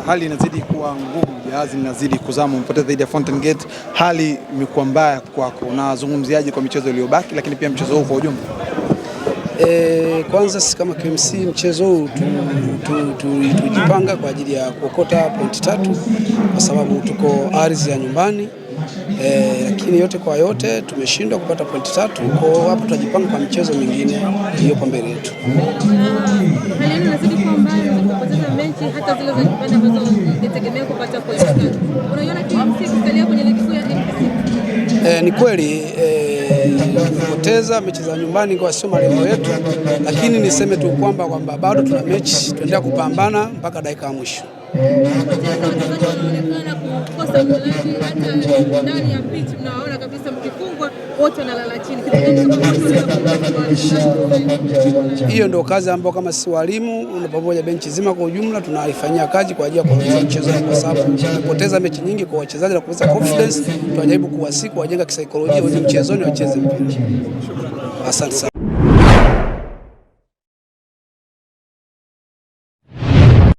hali inazidi kuwa ngumu, jahazi linazidi kuzama, mpoteza dhidi ya Fountain Gate, hali imekuwa mbaya kwako. Unazungumziaje kwa michezo iliyobaki, lakini pia mchezo huu kwa ujumla? Kwanza sisi kama KMC mchezo huu tujipanga kwa ajili ya kuokota pointi 3 kwa sababu tuko ardhi ya nyumbani. Lakini yote kwa yote tumeshindwa kupata pointi 3, kwa hapo tunajipanga kwa michezo mingine iliyopo mbele yetu. Hali inazidi kuwa mbaya, tunapoteza mechi hata zile za nyumbani ambazo tungetegemea kupata pointi 3. Unaiona KMC kusalia kwenye ligi kuu ya NBC? Ni kweli kupoteza mechi za nyumbani kwa sio malengo yetu, lakini niseme tu kwamba bado tuna mechi, tuendelea kupambana mpaka dakika ya mwisho. Kukosa goli hata ndani ya pitch mnaona kabisa mkifungwa wote wanalala chini. Hiyo ndio kazi ambayo kama sisi walimu na pamoja benchi zima kwa ujumla tunaifanyia kazi kwa ajili ya kuongeza mchezo, kwa sababu tumepoteza mechi nyingi kwa wachezaji na kuweza confidence. Tunajaribu kuwajenga kisaikolojia wenye mchezoni wacheze mpira. Asante sana.